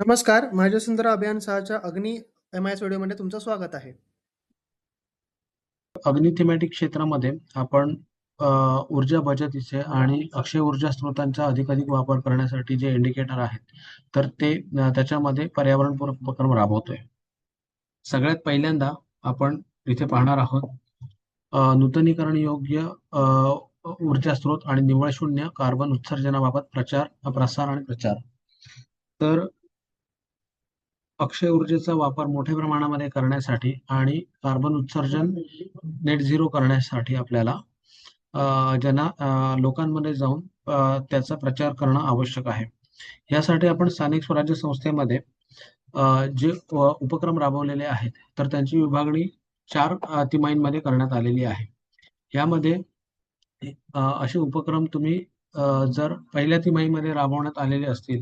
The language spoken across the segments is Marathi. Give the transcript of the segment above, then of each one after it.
नमस्कार, माझ्या सुंदर अभियान 6च्या अग्नी एम-आय-एस व्हिडिओमध्ये तुमचं स्वागत आहे. अग्नि थीमॅटिक क्षेत्रामध्ये आपण ऊर्जा बचतीचे आणि अक्षय ऊर्जा स्रोतांचा अधिकाधिक वापर करण्यासाठी जे इंडिकेटर आहेत, तर ते त्याच्यामध्ये पर्यावरणपूरक उपक्रम राबवतोय. सगळ्यात पहिल्यांदा आपण इथे पाहणार आहोत नूतनीकरण योग्य ऊर्जा स्रोत आणि निव्वळ शून्य कार्बन उत्सर्जनाबाबत प्रसार आणि प्रचार. तर अक्षय ऊर्जेचा वापर मोठ्या प्रमाणामध्ये करण्यासाठी आणि कार्बन उत्सर्जन नेट झिरो करण्यासाठी आपल्याला लोकांमध्ये जाऊन त्याचा प्रचार करणं आवश्यक आहे. यासाठी आपण स्थानिक स्वराज्य संस्थेमध्ये जे उपक्रम राबवलेले आहेत, तर त्यांची विभागणी 4 तिमाहींमध्ये करण्यात आलेली आहे. यामध्ये असे उपक्रम तुम्ही जर पहिल्या तिमाहीमध्ये राबवण्यात आलेले असतील,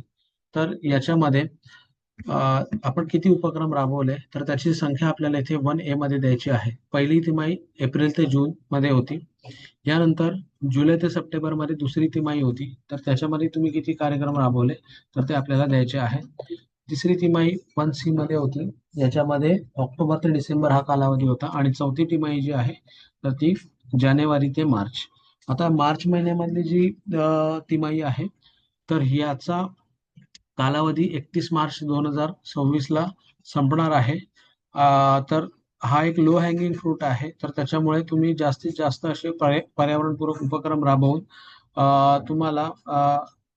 तर याच्यामध्ये आपण किती उपक्रम राबवले तर त्याची संख्या आपल्याला इथे 1A मध्ये द्यायची आहे. पहिली तिमाही एप्रिल ते जून मध्ये होती. यानंतर जुलै ते सप्टेंबर मध्ये दुसरी तिमाही होती, तर त्याच्यामध्ये तुम्ही किती कार्यक्रम राबवले तर ते आपल्याला द्यायचे आहे. तिसरी तिमाही 1C मध्ये होती, याच्यामध्ये ऑक्टोबर ते डिसेंबर हा कालावधी होता आणि चौथी तिमाही जी आहे तर ती जानेवारी ते मार्च. आता मार्च महिन्यामधली जी तिमाही आहे तर याचा कालावधी 31 मार्च 2026 ला संपणार आहे. तर हा एक लो हँगिंग फ्रूट आहे, तर त्याच्यामुळे तुम्ही जास्तीत जास्त असे पर्यावरणपूरक उपक्रम राबवून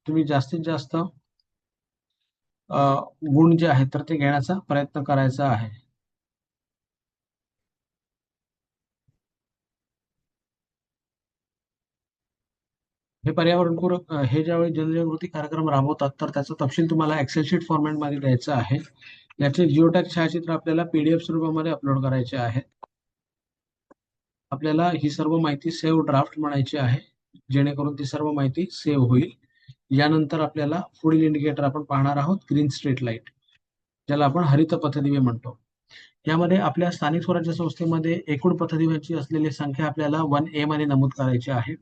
तुम्ही जास्तीत जास्त गुण जे आहेत तर ते घेण्याचा प्रयत्न करायचा आहे. हे पर्यावरणपूरक हे ज्यावेळी जनजागृती कार्यक्रम राबवतात तर त्याचा तपशील तुम्हाला एक्सेल शीट फॉर्मॅटमध्ये द्यायचा आहे. याचे जिओटॅग छायाचित्र आपल्याला PDF स्वरूपामध्ये अपलोड करायचे आहे. आपल्याला ही सर्व माहिती सेव्ह ड्राफ्ट म्हणायची आहे, जेणेकरून ती सर्व माहिती सेव्ह होईल. यानंतर आपल्याला पुढील इंडिकेटर आपण पाहणार आहोत, ग्रीन स्ट्रीट लाईट, ज्याला आपण हरित पथदिवे म्हणतो. यामध्ये आपल्या स्थानिक स्वराज्य संस्थेमध्ये एकूण पथदिव्यांची असलेली संख्या आपल्याला 1A मध्ये नमूद करायची आहे.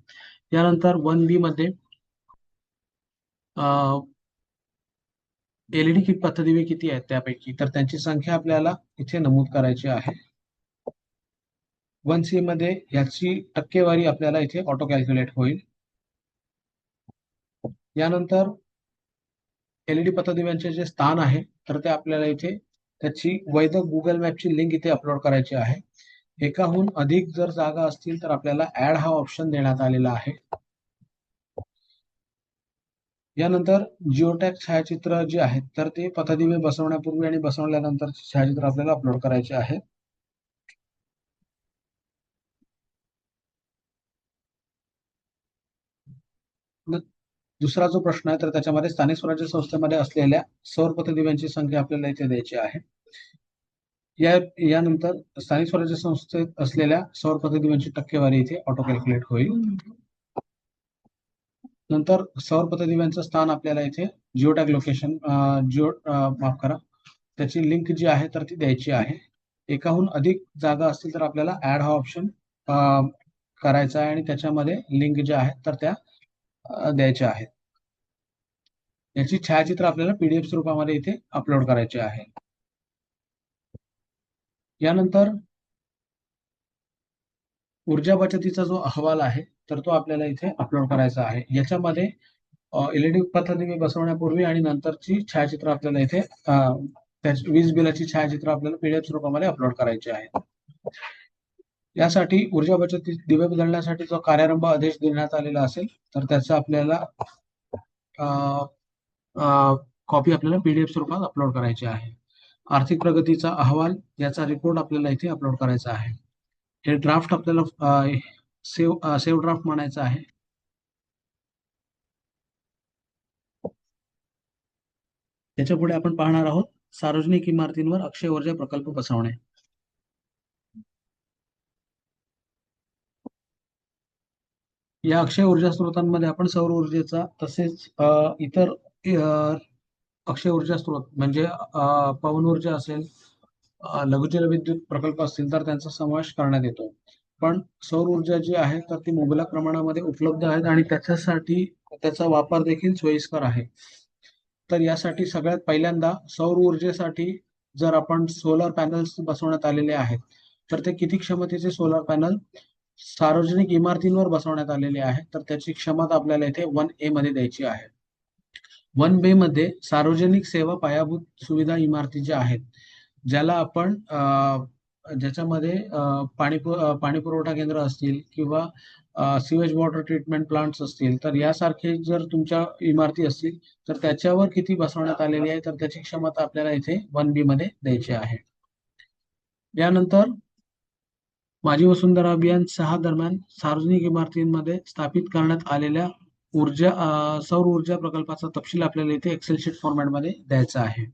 त्यानंतर 1B मध्ये LED की पथदिवे किती आहेत त्यापैकी तर त्यांची संख्या आपल्याला इथे नमूद करायची आहे. 1C मध्ये याची टक्केवारी आपल्याला इथे ऑटो कॅल्क्युलेट होईल. यानंतर LED पथदिव्यांचे जे स्थान आहे तर ते आपल्याला इथे त्याची वैध गुगल मॅपची लिंक इथे अपलोड करायची आहे. एकाहून अधिक जर जागा असतील तर आपल्याला ऍड हा ऑप्शन देण्यात आलेला आहे. यानंतर जिओटॅग छायाचित्र जे आहेत तर ते पथदिवे बसवण्यापूर्वी आणि बसवल्यानंतर छायाचित्र आपल्याला अपलोड करायचे आहे. दुसरा जो प्रश्न आहे तर त्याच्यामध्ये स्थानिक स्वराज्य संस्थेमध्ये असलेल्या सौर पथदिव्यांची संख्या आपल्याला इथे द्यायची आहे. यानंतर स्थानिक स्वराज्य संस्थेत असलेल्या सौर पथदिव्यांची टक्केवारी इथे ऑटो कॅल्क्युलेट होईल. नंतर सौर पथदिव्यांचं स्थान आपल्याला इथे जिओटॅग लोकेशन माफ करा, त्याची लिंक जी आहे तर ती द्यायची आहे. एकाहून अधिक जागा असतील तर आपल्याला ऍड हा ऑप्शन करायचा आहे आणि त्याच्यामध्ये लिंक ज्या आहेत तर त्या द्यायच्या आहेत. याची छायाचित्र आपल्याला PDF स्वरूपामध्ये इथे अपलोड करायचे आहे. यानंतर ऊर्जा बचतीचा जो अहवाल आहे तर तो आपल्याला इथे अपलोड करायचा आहे. याच्यामध्ये LED पथदिवे बसवण्यापूर्वी आणि नंतरची छायाचित्र आपल्याला इथे वीज बिलाची छायाचित्र आपल्याला PDF स्वरूपामध्ये अपलोड करायची आहे. यासाठी ऊर्जा बचती दिवे बदलण्यासाठी जो कार्यारंभ आदेश देण्यात आलेला असेल तर त्याचा आपल्याला कॉपी आपल्याला PDF स्वरूपात अपलोड करायची आहे. आर्थिक प्रगतीचा अहवाल याचा रिपोर्ट आपल्याला इथे अपलोड करायचा आहे. हे ड्राफ्ट आपल्याला सेव्ह ड्राफ्ट म्हणायचं आहे. त्याच्या पुढे आपण पाहणार आहोत सार्वजनिक इमारतींवर अक्षय ऊर्जा प्रकल्प बसवणे. या अक्षय ऊर्जा स्रोतांमध्ये आपण सौर ऊर्जेचा तसेच इतर अक्षय ऊर्जा स्रोत म्हणजे पवन ऊर्जा असेल, लघुजल विद्युत प्रकल्प असतील तर त्यांचा समावेश करण्यात येतो. पण सौर ऊर्जा जी आहे तर ती मुबलक प्रमाणामध्ये उपलब्ध आहेत आणि त्याच्यासाठी त्याचा वापर देखील सोयीस्कर आहे. तर यासाठी सगळ्यात पहिल्यांदा सौर ऊर्जेसाठी जर आपण सोलर पॅनल्स बसवण्यात आलेले आहेत, तर ते किती क्षमतेचे सोलर पॅनल सार्वजनिक इमारतींवर बसवण्यात आलेले आहेत, तर त्याची क्षमता आपल्याला इथे 1A मध्ये द्यायची आहे. 1B मध्ये सार्वजनिक सेवा पायाभूत सुविधा इमारती ज्या आहेत, ज्याला आपण ज्याच्यामध्ये पाणी पुरवठा केंद्र असतील किंवा सिवेज वॉटर ट्रीटमेंट प्लांट्स असतील, तर यासारखे जर तुमच्या इमारती असतील तर त्याच्यावर किती बसवण्यात आलेली आहे, तर त्याची क्षमता आपल्याला इथे 1B मध्ये द्यायची आहे. यानंतर माझी वसुंधरा अभियान 6 दरम्यान सार्वजनिक इमारतींमध्ये स्थापित करण्यात आलेल्या सौर ऊर्जा प्रकल्पाचा तपशील आपल्याला इथे एक्सेल शीट फॉर्मॅटमध्ये द्यायचा आहे.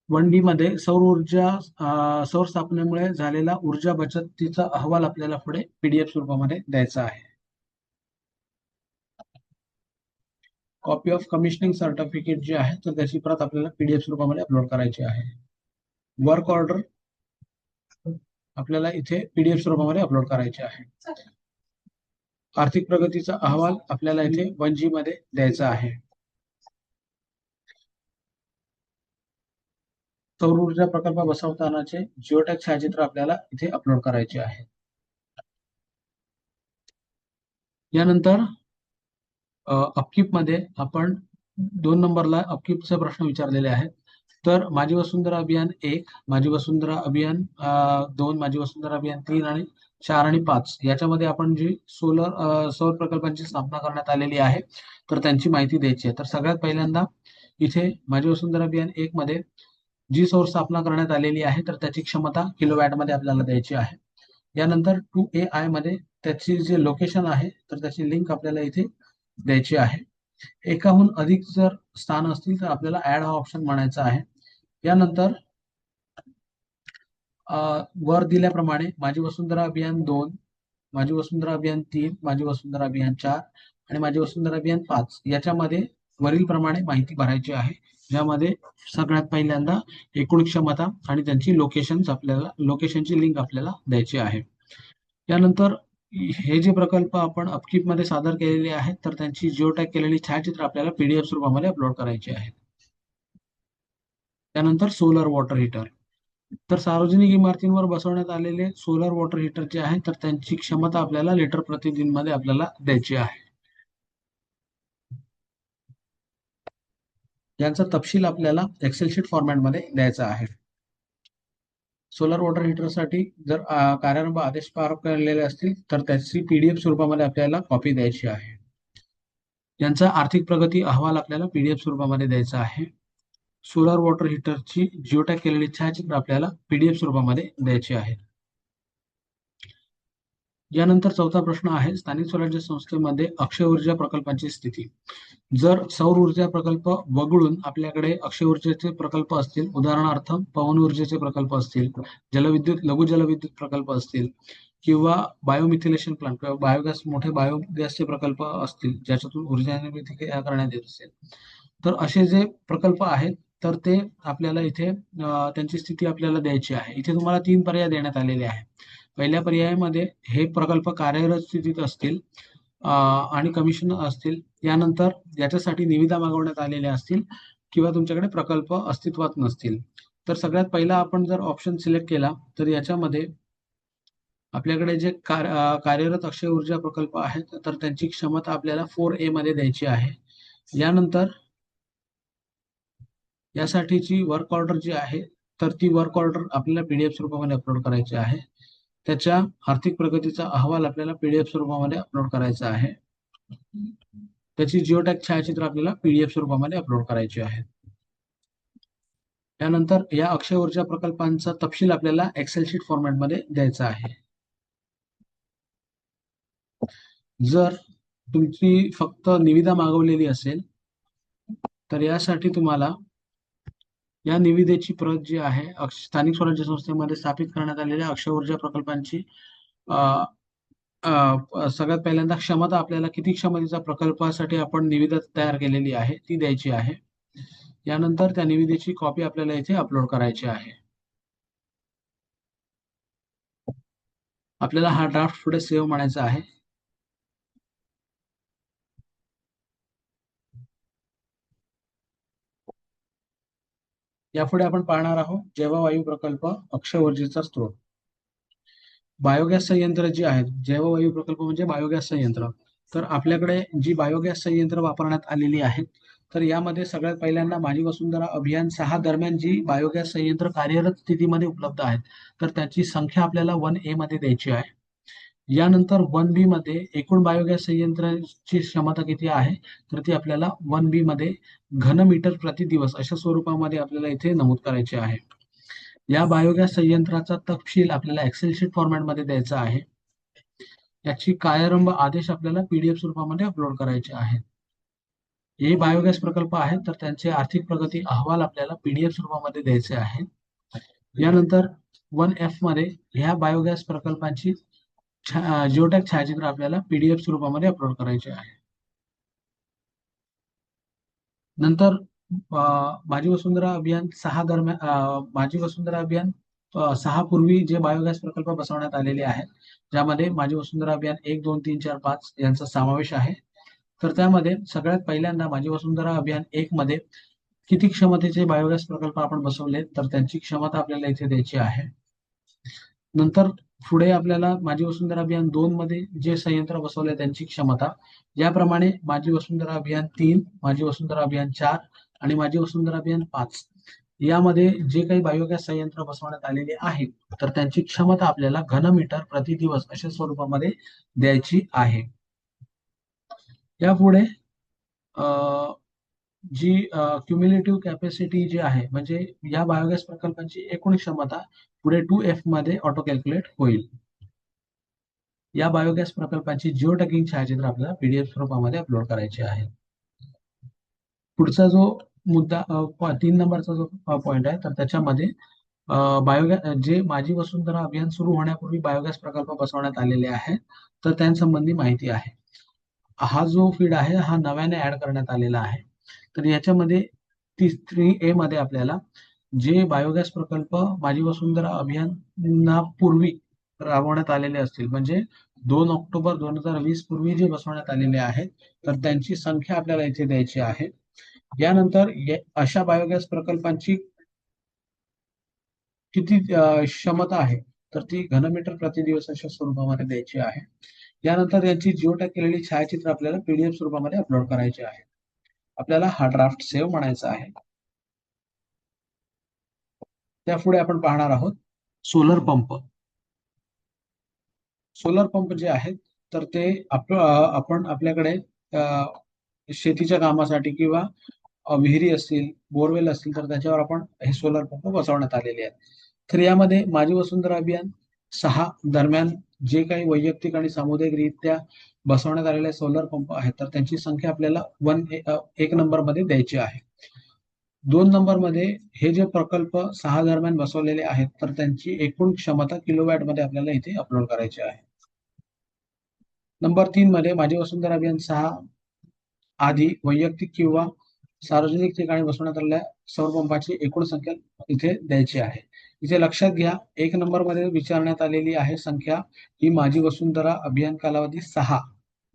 1D मध्ये सौर स्थापनेमुळे झालेला ऊर्जा बचतीचा अहवाल आपल्याला पुढे पीडीएफ स्वरूपामध्ये द्यायचा आहे. कॉपी ऑफ कमिशनिंग सर्टिफिकेट जे आहे तर त्याची प्रत आपल्याला पीडीएफ स्वरूपामध्ये अपलोड करायची आहे. वर्क ऑर्डर आपल्याला इथे पीडीएफ स्वरूपामध्ये अपलोड करायचे आहे. आर्थिक प्रगतीचा अहवाल आपल्याला इथे 1G मध्ये द्यायचा आहे. सौर ऊर्जा प्रकल्प बसवतानाचे जिओटॅग छायाचित्र आपल्याला इथे अपलोड करायचे आहे. यानंतर अपकीप मध्ये आपण 2 नंबरला अपकीपचे प्रश्न विचारलेले आहेत. तर माझी वसुंधरा अभियान 1, माझी वसुंधरा अभियान 2, माझी वसुंधरा अभियान 3 आणि 4 आणि 5 याच्यामध्ये आपण जी सौर प्रकल्पांची स्थापना करण्यात आलेली आहे तर त्यांची माहिती द्यायची आहे. तर सगळ्यात पहिल्यांदा इथे माझी वसुंधरा अभियान 1 मध्ये जी सौर स्थापना करण्यात आलेली आहे तर त्याची क्षमता किलोवॅट मध्ये आपल्याला द्यायची आहे. यानंतर 2AI मध्ये त्याची जे लोकेशन आहे तर त्याची लिंक आपल्याला इथे द्यायची आहे. एकाहून अधिक जर स्थान असतील तर आपल्याला ऍड हा ऑप्शन म्हणायचा आहे. यानंतर वर दिल्याप्रमाणे माझी वसुंधरा अभियान 2, माझी वसुंधरा अभियान 3, माझी वसुंधरा अभियान 4 आणि माझी वसुंधरा अभियान 5 याच्यामध्ये वरील प्रमाणे माहिती भरायची आहे, ज्यामध्ये सगळ्यात पहिल्यांदा एकूण क्षमता आणि त्यांची लोकेशनची लिंक आपल्याला द्यायची आहे. यानंतर हे जे प्रकल्प आपण अपकीप मध्ये सादर केलेले आहेत तर त्यांची जिओटॅग केलेली छायाचित्र आपल्याला पीडीएफ स्वरूपामध्ये अपलोड करायची आहेत. त्यानंतर सोलर वॉटर हीटर, तर सार्वजनिक इमारतींवर बसवण्यात आलेले सोलर वॉटर हीटर जे आहे तर त्यांची क्षमता आपल्याला लिटर प्रतिदिनमध्ये आपल्याला द्यायची आहे. यांचा तपशील आपल्याला एक्सेल शीट फॉर्मॅटमध्ये द्यायचा आहे. सोलर वॉटर हीटरसाठी जर कार्यारंभ आदेश पार केलेले असतील तर त्याची पीडीएफ स्वरूपामध्ये आपल्याला कॉपी द्यायची आहे. यांचा आर्थिक प्रगती अहवाल आपल्याला पीडीएफ स्वरूपामध्ये द्यायचा आहे. सोलर वॉटर हीटरची जिओटॅग केलेली छायाचित्र आपल्याला पीडीएफ स्वरूपामध्ये द्यायची आहे. यानंतर चौथा प्रश्न आहे, स्थानिक स्वराज्य संस्थेमध्ये अक्षय ऊर्जा प्रकल्पांची स्थिती. जर सौर ऊर्जा प्रकल्प वगळून आपल्याकडे अक्षय ऊर्जेचे प्रकल्प असतील, उदाहरणार्थ पवन ऊर्जेचे प्रकल्प असतील, लघु जलविद्युत प्रकल्प असतील किंवा बायोमिथिलेशन प्लांट किंवा मोठे बायोगॅसचे प्रकल्प असतील ज्याच्यातून ऊर्जा निर्मिती करण्यात येत असेल, तर असे जे प्रकल्प आहेत तर ते आपल्याला इथे त्यांची स्थिती आपल्याला द्यायची आहे. इथे तुम्हाला 3 पर्याय देण्यात आलेले आहेत. पहिल्या पर्यायामध्ये हे प्रकल्प कार्यरत स्थितीत असतील आणि कमिशन असतील, यानंतर याच्यासाठी निविदा मागवण्यात आलेल्या असतील किंवा तुमच्याकडे प्रकल्प अस्तित्वात नसतील. तर सगळ्यात पहिला आपण जर ऑप्शन सिलेक्ट केला तर याच्यामध्ये आपल्याकडे जे कार्यरत अक्षय ऊर्जा प्रकल्प आहेत तर त्यांची क्षमता आपल्याला 4A मध्ये द्यायची आहे. यानंतर यासाठीची वर्क ऑर्डर जी आहे तर ती वर्क ऑर्डर आपल्याला पीडीएफ स्वरूपामध्ये अपलोड करायची आहे. त्याच्या आर्थिक प्रगतीचा अहवाल आपल्याला पीडीएफ स्वरूपामध्ये अपलोड करायचा आहे. त्याची जिओटॅग छायाचित्र आपल्याला पीडीएफ स्वरूपामध्ये अपलोड करायची आहे. त्यानंतर या अक्षय ऊर्जा प्रकल्पांचा तपशील आपल्याला एक्सेल शीट फॉर्मॅटमध्ये द्यायचा आहे. जर तुमची फक्त निविदा मागवलेली असेल तर यासाठी तुम्हाला या निविदेची प्रत जी आहे स्थानिक स्वराज्य संस्थेमध्ये स्थापित करण्यात आलेल्या अक्षय ऊर्जा प्रकल्पांची सगळ्यात पहिल्यांदा क्षमता आपल्याला किती क्षमतेचा प्रकल्पासाठी आपण निविदा तयार केलेली आहे ती द्यायची आहे. यानंतर त्या निविदेची कॉपी आपल्याला इथे अपलोड करायची आहे. आपल्याला हा ड्राफ्ट पुढे सेव्ह म्हणायचा आहे. यापुढे आपण पाहणार आहोत जैववायू प्रकल्प, अक्षय ऊर्जेचा स्रोत. बायोगॅस संयंत्र जी आहेत, जैववायू प्रकल्प म्हणजे बायोगॅस संयंत्र. तर आपल्याकडे जी बायोगॅस संयंत्र वापरण्यात आलेली आहेत, तर यामध्ये सगळ्यात पहिल्यांदा माझी वसुंधरा अभियान 6 दरम्यान जी बायोगॅस संयंत्र कार्यरत स्थितीमध्ये उपलब्ध आहेत, तर त्याची संख्या आपल्याला 1A मध्ये द्यायची आहे. यानंतर 1B मध्ये एकूण बायोगॅस संयंत्राची क्षमता किती आहे, तर ती आपल्याला 1B मध्ये घनमीटर प्रति दिवस अशा स्वरूपामध्ये आपल्याला इथे नमूद करायचे आहे. या बायोगॅस संयंत्राचा तपशील आपल्याला एक्सेल शीट फॉर्मॅटमध्ये द्यायचा आहे. याची कार्यारंभ आदेश आपल्याला पीडीएफ स्वरूपामध्ये अपलोड करायचे आहेत. हे बायोगॅस प्रकल्प आहेत, तर त्यांचे आर्थिक प्रगती अहवाल आपल्याला पीडीएफ स्वरूपामध्ये द्यायचे आहे. यानंतर 1F मध्ये ह्या बायोगॅस प्रकल्पांची जिओटॅग छायाचित्र आपल्याला पीडीएफ स्वरूपामध्ये अपलोड करायचे आहे. नंतर माझी वसुंधरा अभियान 6 दरम्यान माझी वसुंधरा अभियान 6 पूर्वी जे बायोगॅस प्रकल्प बसवण्यात आलेले आहेत, ज्यामध्ये माझी वसुंधरा अभियान 1, 2, 3, 4, 5 यांचा समावेश आहे. तर त्यामध्ये सगळ्यात पहिल्यांदा माझी वसुंधरा अभियान 1 मध्ये किती क्षमतेचे बायोगॅस प्रकल्प आपण बसवले, तर त्यांची क्षमता आपल्याला इथे द्यायची आहे. नंतर पुढे आपल्याला माझी वसुंधरा अभियान 2 मध्ये जे संयंत्र बसवले त्यांची क्षमता, याप्रमाणे माझी वसुंधरा अभियान 3, माझी वसुंधरा अभियान 4 आणि माझी वसुंधरा अभियान 5 यामध्ये जे काही बायोगॅस संयंत्र बसवण्यात आलेले आहेत, तर त्यांची क्षमता आपल्याला घनमीटर प्रति दिवस अशा स्वरूपामध्ये द्यायची आहे. यापुढे जी क्युम्युलेटिव्ह कॅपॅसिटी जी आहे, म्हणजे या बायोगॅस प्रकल्पांची एकूण क्षमता पुढे 2F मध्ये ऑटो कॅल्क्युलेट होईल. या बायोगॅस प्रकल्पाची जिओ टॅगिंग छायाचित्र आपल्याला पीडीएफ स्वरूपामध्ये अपलोड करायचे आहे. पुढचा जो मुद्दा 3 नंबरचा जो पॉइंट आहे, तर त्याच्यामध्ये बायोगॅस जे माझी वसुंधरा अभियान सुरू होण्यापूर्वी बायोगॅस प्रकल्प बसवण्यात आलेले आहेत, तर त्यांसंबंधी माहिती आहे. हा जो फीड आहे हा नव्याने ऍड करण्यात आलेला आहे. तर याच्यामध्ये 3A मध्ये आपल्याला जे बायोगॅस प्रकल्प माझी वसुंधरा अभियानापूर्वी राबवण्यात आलेले असतील, म्हणजे 2 ऑक्टोबर 2020 पूर्वी जे बसवण्यात आलेले आहेत, तर त्यांची संख्या आपल्याला इथे द्यायची आहे. यानंतर अशा बायोगॅस प्रकल्पांची किती क्षमता आहे, तर ती घनमीटर प्रति दिवस अशा स्वरूपामध्ये द्यायची आहे. यानंतर यांची जिओटॅग केलेली छायाचित्र आपल्याला पीडीएफ स्वरूपामध्ये अपलोड करायचे आहे. आपल्याला हा ड्राफ्ट सेव्ह म्हणायचा आहे. त्यापुढे आपण पाहणार आहोत सोलर पंप. सोलर पंप जे आहेत, तर ते आपण आपल्याकडे शेतीच्या कामासाठी किंवा विहिरी असतील, बोरवेल असतील, तर त्याच्यावर आपण हे सोलर पंप बसवण्यात आलेले आहेत. तर यामध्ये माझी वसुंधरा अभियान 6 दरम्यान जे काही वैयक्तिक आणि सामुदायिकरित्या बसवण्यात आलेले सोलर पंप आहेत, तर त्यांची संख्या आपल्याला 1 नंबर मध्ये द्यायची आहे. 2 नंबर मध्ये हे जे प्रकल्प 6 दरम्यान बसवलेले आहेत, तर त्यांची एकूण क्षमता किलोवॅट मध्ये आपल्याला इथे अपलोड करायची आहे. नंबर 3 मध्ये माझी वसुंधरा अभियान 6 आधी वैयक्तिक किंवा सार्वजनिक ठिकाणी बसवण्यात आलेल्या सौर पंपाची एकूण संख्या इथे द्यायची आहे. इथे लक्षात घ्या, 1 नंबर मध्ये विचारण्यात आलेली आहे संख्या ही माझी वसुंधरा अभियान कालावधी 6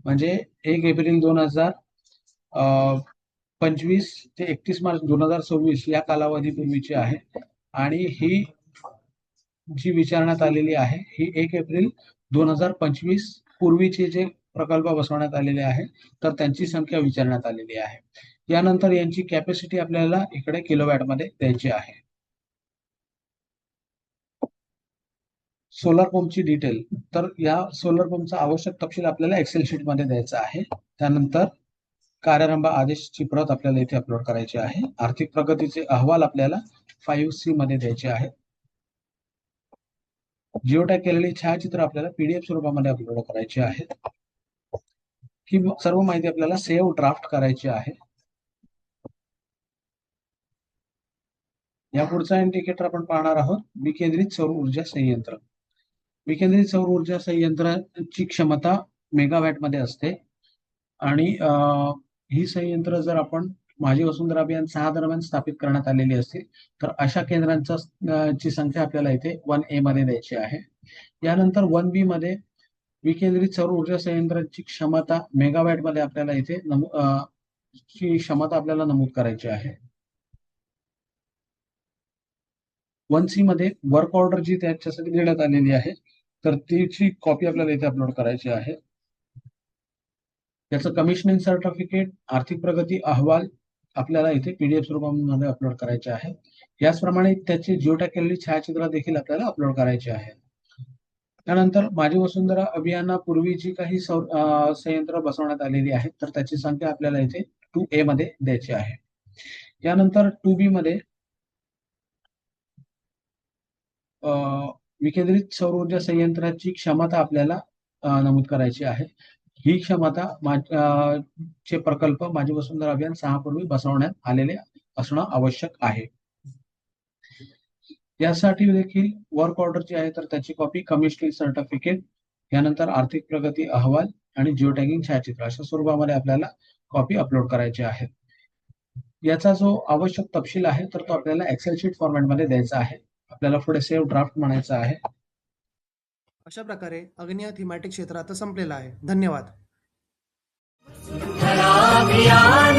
म्हणजे 1 एप्रिल 2025 ते 31 मार्च 2026 या कालावधीपूर्वीची आहे. आणि ही जी विचारण्यात आलेली आहे ही 1 एप्रिल 2025 पूर्वीचे जे प्रकल्प बसवण्यात आलेले आहे, तर त्यांची संख्या विचारण्यात आलेली आहे. यानंतर यांची कॅपॅसिटी आपल्याला इकडे किलोवॅट मध्ये द्यायची आहे. सोलर पंपची डिटेल, तर या सोलर पंपचा आवश्यक तपशील आपल्याला एक्सेल शीट मध्ये द्यायचा आहे. त्यानंतर कार्यारंभ आदेशची प्रत आपल्याला इथे अपलोड करायची आहे. आर्थिक प्रगतीचे अहवाल आपल्याला 5C मध्ये द्यायचे आहे. जिओटॅग केलेली छायाचित्र आपल्याला पीडीएफ स्वरूपामध्ये अपलोड करायची आहेत. ही सर्व माहिती आपल्याला सेव्ह ड्राफ्ट करायची आहे. या पुढचा इंडिकेटर आपण पाहणार आहोत विकेंद्रित सौर ऊर्जा संयंत्र. विकेंद्रित सौर ऊर्जा संयंत्राची क्षमता मेगावॅट मध्ये असते आणि ही संयंत्र जर आपण माझी वसुंधरा अभियान 6 दरम्यान स्थापित करण्यात आलेली असतील, तर अशा केंद्रांचा ची संख्या आपल्याला इथे 1A मध्ये द्यायची आहे. यानंतर 1B मध्ये विकेंद्रित सौर ऊर्जा संयंत्राची क्षमता मेगावॅट मध्ये आपल्याला इथे ची क्षमता आपल्याला नमूद करायची आहे. 1C मध्ये वर्क ऑर्डर जी त्याच्यासाठी देण्यात आलेली आहे, तर तिची कॉपी आपल्याला इथे अपलोड करायची आहे. त्याचं कमिशनिंग सर्टिफिकेट, आर्थिक प्रगती अहवाल आपल्याला इथे पीडीएफ स्वरूपामध्ये अपलोड करायचे आहे. याचप्रमाणे त्याचे जिओटॅग केलेली छायाचित्र देखील आपल्याला अपलोड करायची आहे. त्यानंतर माझी वसुंधरा अभियानापूर्वी जी काही संयंत्र बसवण्यात आलेली आहेत, तर त्याची संख्या आपल्याला इथे 2A मध्ये द्यायची आहे. यानंतर 2B मध्ये विकेंद्रित सौर ऊर्जा संयंत्राची क्षमता आपल्याला नमूद करायची आहे. ही क्षमता चे प्रकल्प माझी वसुंधरा अभियान 6 पूर्वी बसवण्यात आलेले असणं आवश्यक आहे. यासाठी देखील वर्क ऑर्डर जी आहे तर त्याची कॉपी, कमिशनिंग सर्टिफिकेट, यानंतर आर्थिक प्रगती अहवाल आणि जिओटॅगिंग छायाचित्र अशा स्वरूपामध्ये आपल्याला कॉपी अपलोड करायची आहे. याचा जो आवश्यक तपशील आहे तर तो आपल्याला एक्सेल शीट फॉर्मॅटमध्ये द्यायचा आहे. आपल्याला पुढे सेव्ह ड्राफ्ट म्हणायचं आहे. अशा प्रकारे अग्नी हा थीमॅटिक क्षेत्र आता संपलेला आहे. धन्यवाद. अभियान